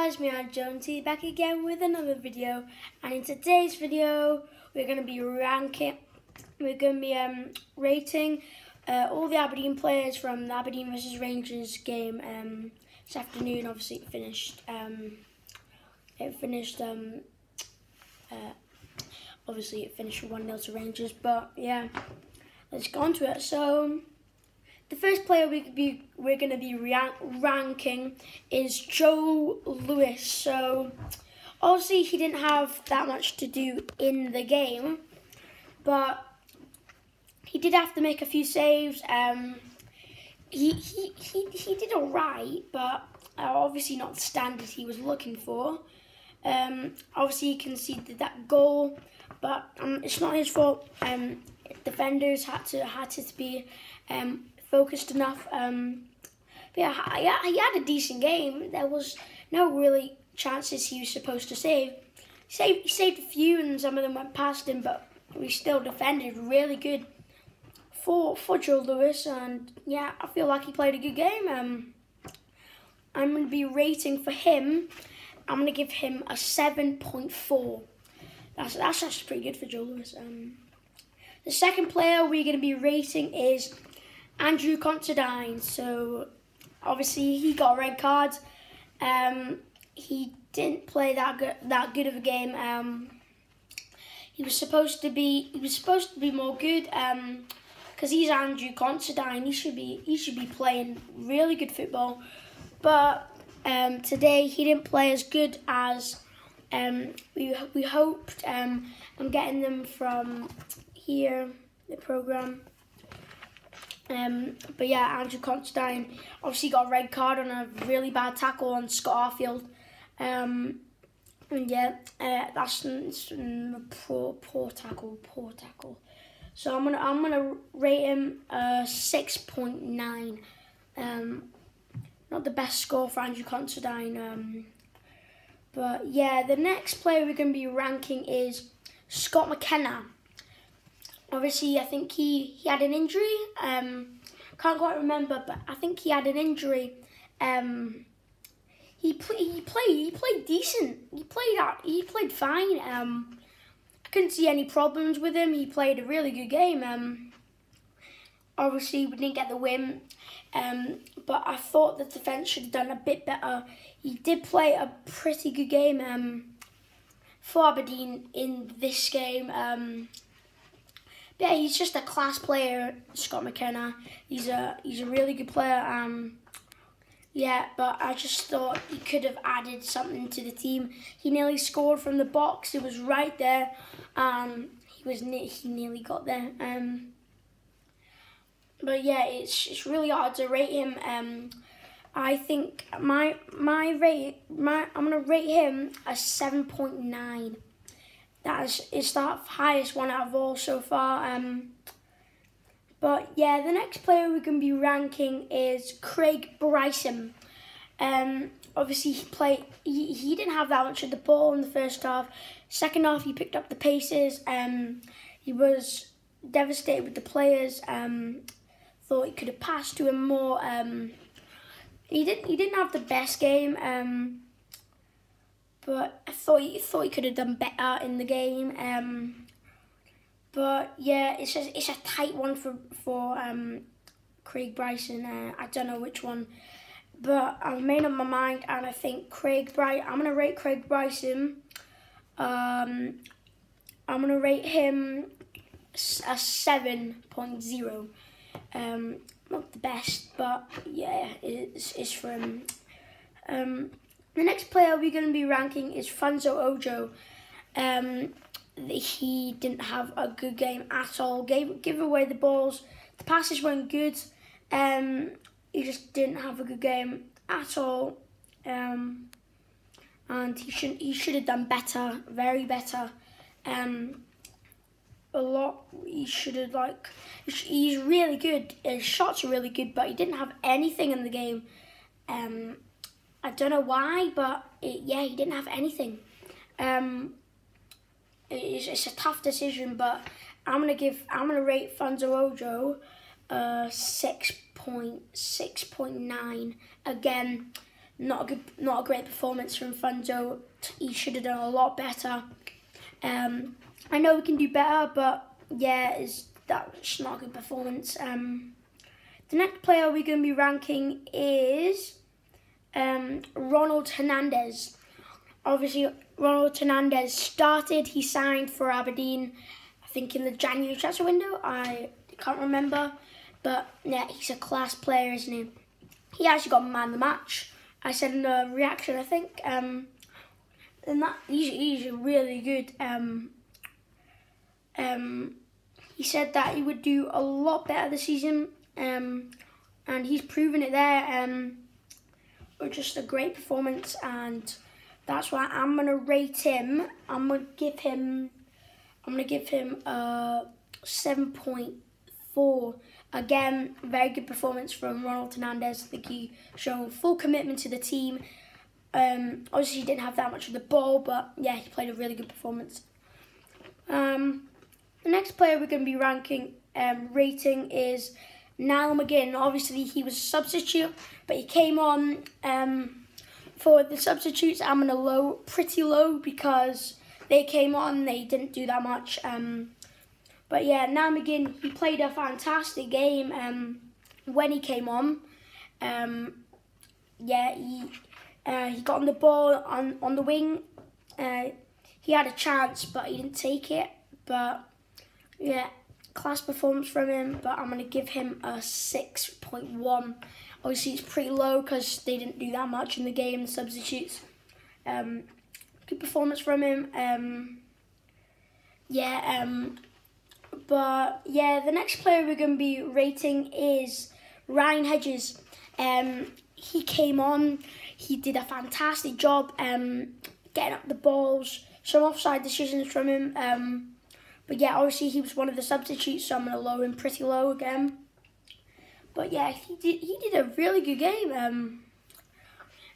guys, me and Jonesy back again with another video, and in today's video we're going to be rating all the Aberdeen players from the Aberdeen versus Rangers game this afternoon. Obviously it finished obviously it finished 1-0 to Rangers, but yeah, let's go on to it. So the first player we're going to be ranking is Joe Lewis. So obviously he didn't have that much to do in the game, but he did have to make a few saves. He did alright, but obviously not the standard he was looking for. Obviously he conceded that goal, but it's not his fault. Defenders had to be focused enough. But yeah, he had a decent game. There was no really chances he was supposed to save. He saved a few, and some of them went past him, but we still defended really good for Joe Lewis. And yeah, I feel like he played a good game. I'm going to be rating for him. I'm going to give him a 7.4. That's actually pretty good for Joe Lewis. The second player we're going to be rating is Andrew Considine. So obviously he got a red card. He didn't play that good of a game. He was supposed to be more good. Because he's Andrew Considine. He should be playing really good football. But today he didn't play as good as we hoped. I'm getting them from here, the programme. But yeah, Andrew Considine obviously got a red card on a really bad tackle on Scott Arfield. And yeah, that's poor tackle. So I'm gonna rate him 6.9. Not the best score for Andrew Considine. But yeah, the next player we're gonna be ranking is Scott McKenna. Obviously, I think he had an injury. Can't quite remember, but I think he had an injury. He played decent. He played fine. I couldn't see any problems with him. He played a really good game. Obviously, we didn't get the win, but I thought the defence should have done a bit better. He did play a pretty good game for Aberdeen in this game. Yeah, he's just a class player, Scott McKenna. He's a really good player. Yeah, but I just thought he could have added something to the team. He nearly scored from the box. It was right there. He nearly got there. But yeah, it's really hard to rate him. I think I'm gonna rate him a 7.9. It's the highest one out of all so far. But yeah, the next player we're going to be ranking is Craig Bryson. Obviously he didn't have that much of the ball in the first half. Second half he picked up the paces. He was devastated with the players. Thought he could have passed to him more. He didn't have the best game. But I thought he could have done better in the game. But yeah, it's a tight one for Craig Bryson. I don't know which one, but I've made up my mind, and I think I'm gonna rate Craig Bryson. I'm gonna rate him a 7.0. Not the best, but yeah, it's for him. The next player we're going to be ranking is OJO. He didn't have a good game at all. Gave away the balls. The passes weren't good. He just didn't have a good game at all. And he should have done better, very better. A lot. He should have he's really good. His shots are really good, but he didn't have anything in the game. I don't know why, but yeah, he didn't have anything. It's a tough decision, but I'm gonna rate OJO 6.9. Again, not a great performance from Funzo. He should have done a lot better. I know we can do better, but yeah, that's not a good performance. The next player we're going to be ranking is Ronald Hernandez. Obviously, Ronald Hernandez started. He signed for Aberdeen, I think in the January transfer window. I can't remember, but yeah, he's a class player, isn't he? He actually got man of the match. I said in the reaction, I think, and that he's really good. He said that he would do a lot better this season, and he's proven it there. Just a great performance, and that's why I'm gonna rate him. I'm gonna give him a 7.4. Again, very good performance from Ronald Hernandez. I think he showed full commitment to the team. Obviously, he didn't have that much of the ball, but yeah, he played a really good performance. The next player we're going to be rating is Niall McGinn. Obviously, he was a substitute, but he came on for the substitutes. I'm going to pretty low, because they came on, they didn't do that much. But yeah, Niall McGinn, he played a fantastic game when he came on. Yeah, he got on the ball on the wing. He had a chance, but he didn't take it. But yeah, class performance from him. But I'm going to give him a 6.1. Obviously, it's pretty low because they didn't do that much in the game, the substitutes. Good performance from him. But yeah, the next player we're going to be rating is Ryan Hedges. He came on, he did a fantastic job getting up the balls, some offside decisions from him. But yeah, obviously he was one of the substitutes, so I'm going to lower him pretty low again. But yeah, he did a really good game.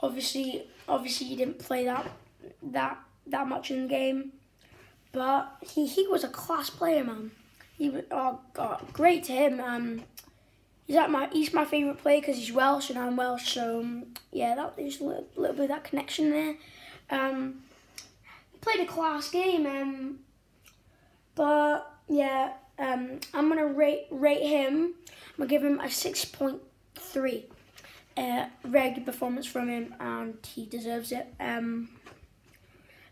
Obviously he didn't play that much in the game, but he was a class player, man. He was, oh god, great to him. He's my favourite player because he's Welsh and I'm Welsh, so yeah, there's a little bit of that connection there. He played a class game, but yeah, I'm gonna rate him. I'm gonna give him a 6.3. Very good performance from him, and he deserves it. The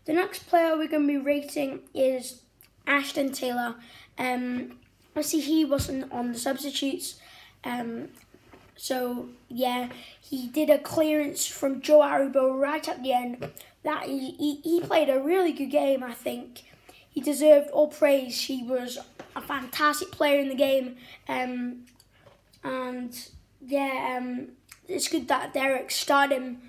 next player we're gonna be rating is Ashton Taylor. I see he wasn't on the substitutes. So yeah, he did a clearance from Joe Aribo right at the end. That he played a really good game. I think he deserved all praise. He was a fantastic player in the game, and yeah, it's good that Derek started him,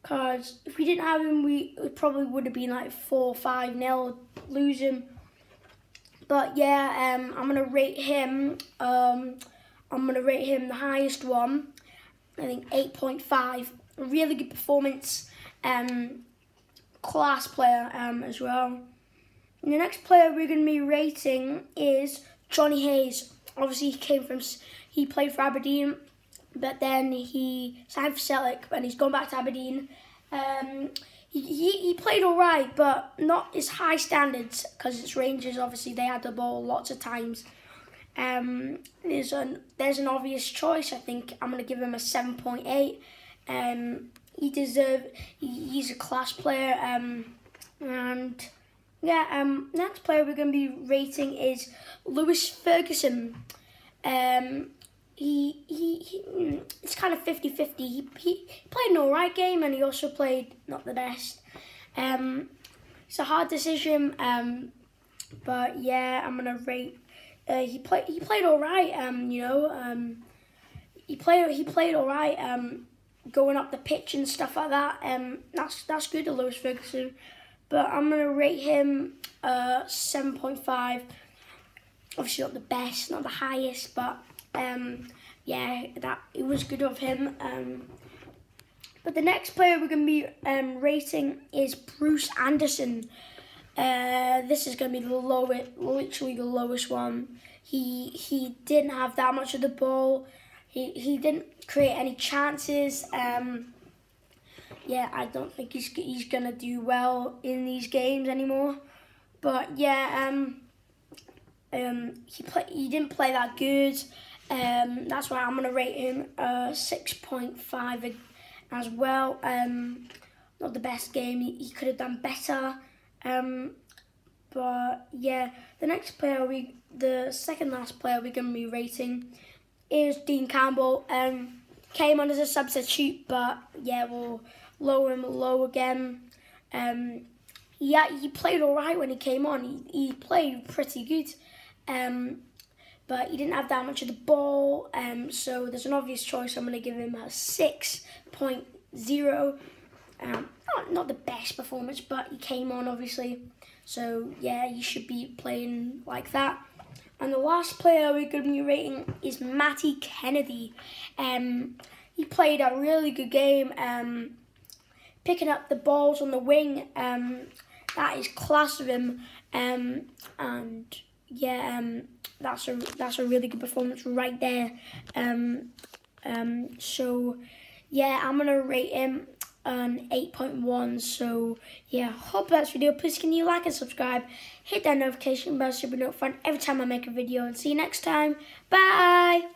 because if we didn't have him, we probably would have been like 4-5-0 losing. But yeah, I'm gonna rate him. I'm gonna rate him the highest one. I think 8.5. Really good performance. Class player as well. And the next player we're gonna be rating is Johnny Hayes. Obviously, he played for Aberdeen, but then he signed for Celtic and he's gone back to Aberdeen. He played all right, but not as high standards, because it's Rangers. Obviously, they had the ball lots of times. There's an obvious choice. I think I'm gonna give him a 7.8. He's a class player. And yeah, next player we're gonna be rating is Lewis Ferguson. It's kind of 50-50. He played an alright game, and he also played not the best. It's a hard decision, but yeah, I'm gonna rate. He played alright. He played alright. Going up the pitch and stuff like that. That's good to Lewis Ferguson. But I'm gonna rate him 7.5. Obviously not the best, not the highest, but yeah, it was good of him. But the next player we're going to be rating is Bruce Anderson. This is going to be the lowest, literally the lowest one. He didn't have that much of the ball. He didn't create any chances. yeah, I don't think he's gonna do well in these games anymore. But yeah, he didn't play that good. That's why I'm gonna rate him 6.5 as well. Not the best game. He could have done better. But yeah, the second last player we're gonna be rating is Dean Campbell. Came on as a substitute, but yeah, we'll lower him low again. Yeah, he played all right when he came on. He played pretty good, but he didn't have that much of the ball. So there's an obvious choice. I'm going to give him a 6.0. Not the best performance, but he came on obviously. So yeah, he should be playing like that. And the last player we're going to be rating is Matty Kennedy. He played a really good game, picking up the balls on the wing. That is class of him, and yeah, that's a really good performance right there. So yeah, I'm gonna rate him an 8.1. So yeah, hope that's video. Please can you like and subscribe, hit that notification bell so you'll be notified every time I make a video, and see you next time. Bye.